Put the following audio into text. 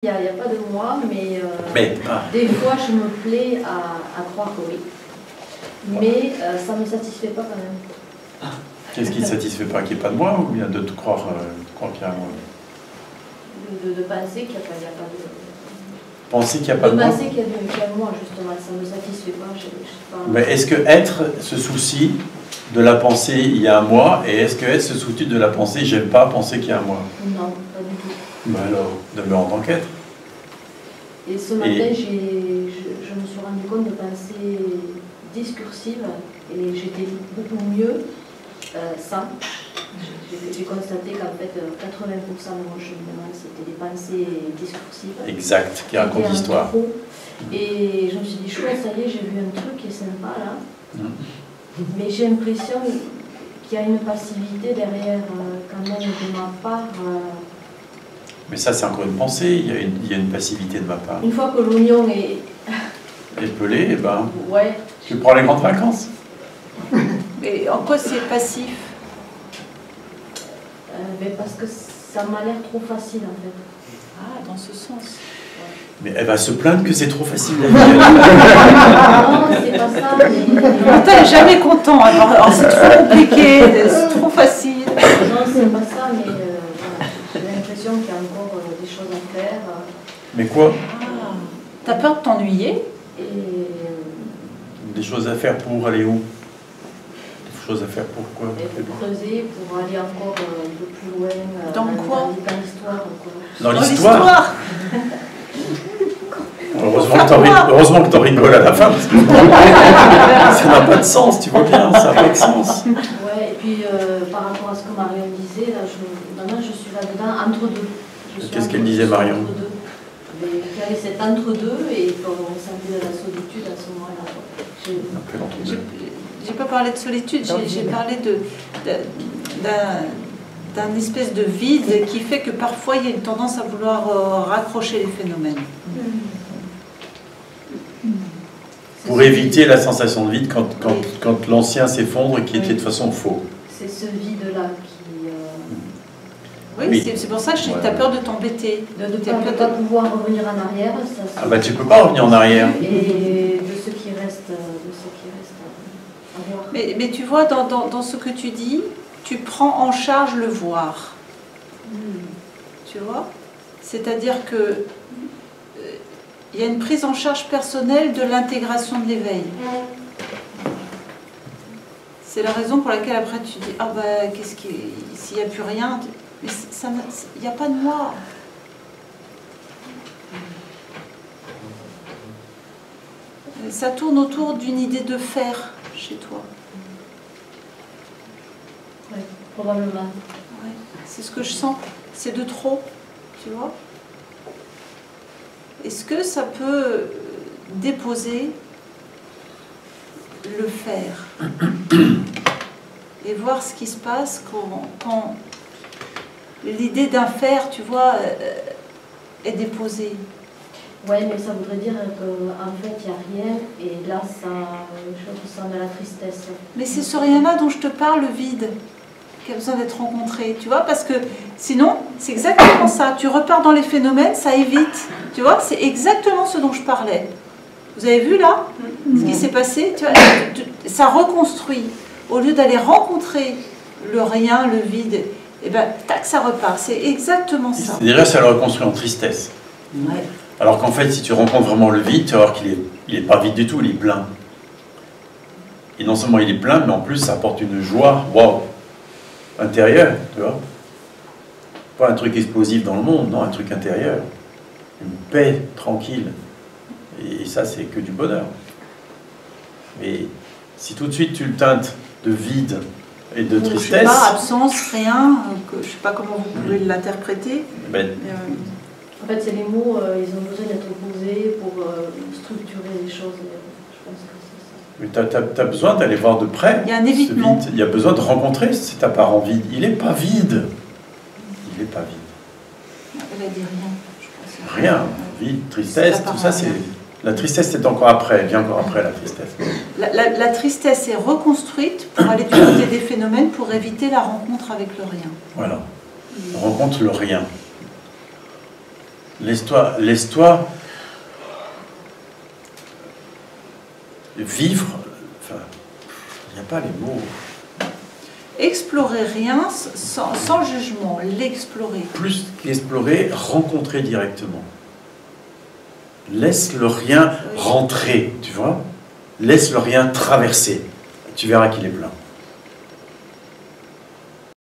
Il n'y a pas de moi, mais des fois je me plais à croire que oui. Mais ça ne me satisfait pas quand même. Qu'est-ce qui ne satisfait pas? Qu'il n'y ait pas de moi ou bien de te croire qu'il y a un moi? De penser qu'il n'y a pas de... Penser qu'il n'y a pas de moi? De penser qu'il y a de moi, justement, ça ne me satisfait pas. Je sais pas. Mais est-ce que être se soucie de la pensée il y a un moi, et est-ce que être se soucie de la pensée j'aime pas penser qu'il y a un moi? Non, pas du tout. Ben alors, demeure en tant qu'être. Et ce matin, je me suis rendu compte de pensée discursive et j'étais beaucoup mieux sans. J'ai constaté qu'en fait 80% de mon cheminement c'était des pensées discursives. Exact, qui racontent l'histoire. Et je me suis dit, chouette, ça y est, j'ai vu un truc qui est sympa là. Mais j'ai l'impression qu'il y a une passivité derrière quand même de ma part. Mais ça, c'est encore une pensée, il y a une passivité de ma part. Une fois que l'oignon est pelé, eh ben, ouais. Tu prends les grandes vacances. Mais en quoi c'est passif? Mais parce que ça m'a l'air trop facile en fait. Ah, dans ce sens. Ouais. Mais elle va se plaindre que c'est trop facile. Non, c'est pas ça. Mais... T'es jamais content, alors c'est trop compliqué, c'est trop facile. Non, c'est pas ça, mais voilà. J'ai l'impression qu'il y a encore des choses à faire. Mais quoi? Ah, t'as peur de t'ennuyer? Des choses à faire pour aller où? Des choses à faire pour quoi? Pour creuser, pour aller encore un peu plus loin. Dans quoi? Dans l'histoire. Dans l'histoire. Heureusement que t'en rigoles à la fin, parce que ça n'a pas de sens, tu vois bien, ça n'a pas de sens. Ouais, et puis par rapport à ce que Marion disait, là, maintenant je suis là-dedans, entre deux. Qu'est-ce qu'elle disait, Marion? Il y avait cet entre-deux et on sentait de la solitude à ce moment-là. J'ai pas parlé de solitude, j'ai parlé d'un espèce de vide qui fait que parfois il y a une tendance à vouloir raccrocher les phénomènes. Pour éviter la sensation de vide quand l'ancien s'effondre et qui était de toute façon faux. C'est ce vide-là qui... Oui, c'est pour ça que je dis que tu as peur de t'embêter. De ne pas pouvoir revenir en arrière. Ça, ah bah tu peux pas revenir en arrière. Et de ce qui reste, à voir. Mais tu vois, dans ce que tu dis, tu prends en charge le voir. Tu vois? C'est-à-dire que il y a une prise en charge personnelle de l'intégration de l'éveil. C'est la raison pour laquelle après tu dis, ah ben, s'il n'y a plus rien, mais il n'y a pas de moi. Ça tourne autour d'une idée de faire chez toi. Oui, probablement. Ouais, c'est ce que je sens. C'est de trop, tu vois. Est-ce que ça peut déposer le faire et voir ce qui se passe quand l'idée d'un faire, tu vois, est déposée? Oui, mais ça voudrait dire qu'en fait, il n'y a rien, et là, je ressens de la tristesse. Mais c'est ce rien-là dont je te parle, le vide, qui a besoin d'être rencontré, tu vois, parce que sinon, c'est exactement ça. Tu repars dans les phénomènes, ça évite, tu vois, c'est exactement ce dont je parlais. Vous avez vu là, ce qui s'est passé, tu vois, ça reconstruit. Au lieu d'aller rencontrer le rien, le vide, et ben, tac, ça repart. C'est exactement ça. Déjà, ça le reconstruit en tristesse. Ouais. Alors qu'en fait, si tu rencontres vraiment le vide, tu vas voir qu'il est pas vide du tout, il est plein. Et non seulement il est plein, mais en plus, ça apporte une joie, waouh, intérieure, tu vois. Pas un truc explosif dans le monde, non, un truc intérieur. Une paix tranquille. Et ça, c'est que du bonheur. Mais si tout de suite, tu le teintes de vide et de tristesse... Je sais pas, absence, rien, je sais pas comment vous pouvez l'interpréter. En fait, c'est les mots, ils ont besoin d'être posés pour structurer les choses. Je pense que c'est ça. Mais tu as besoin d'aller voir de près. Il y a un évitement. Il y a besoin de rencontrer cet apparent vide. Il n'est pas vide. Il n'est pas vide. Elle a dit rien, je pense. Rien. Vide, tristesse, tout ça, c'est... La tristesse, c'est encore après, vient encore après la tristesse. La tristesse est reconstruite pour aller du côté des phénomènes, pour éviter la rencontre avec le rien. Voilà. On rencontre le rien. Laisse-toi vivre, enfin, il n'y a pas les mots. Explorer rien sans jugement, l'explorer. Plus qu'explorer, rencontrer directement. Laisse le rien rentrer, tu vois. Laisse le rien traverser. Tu verras qu'il est plein.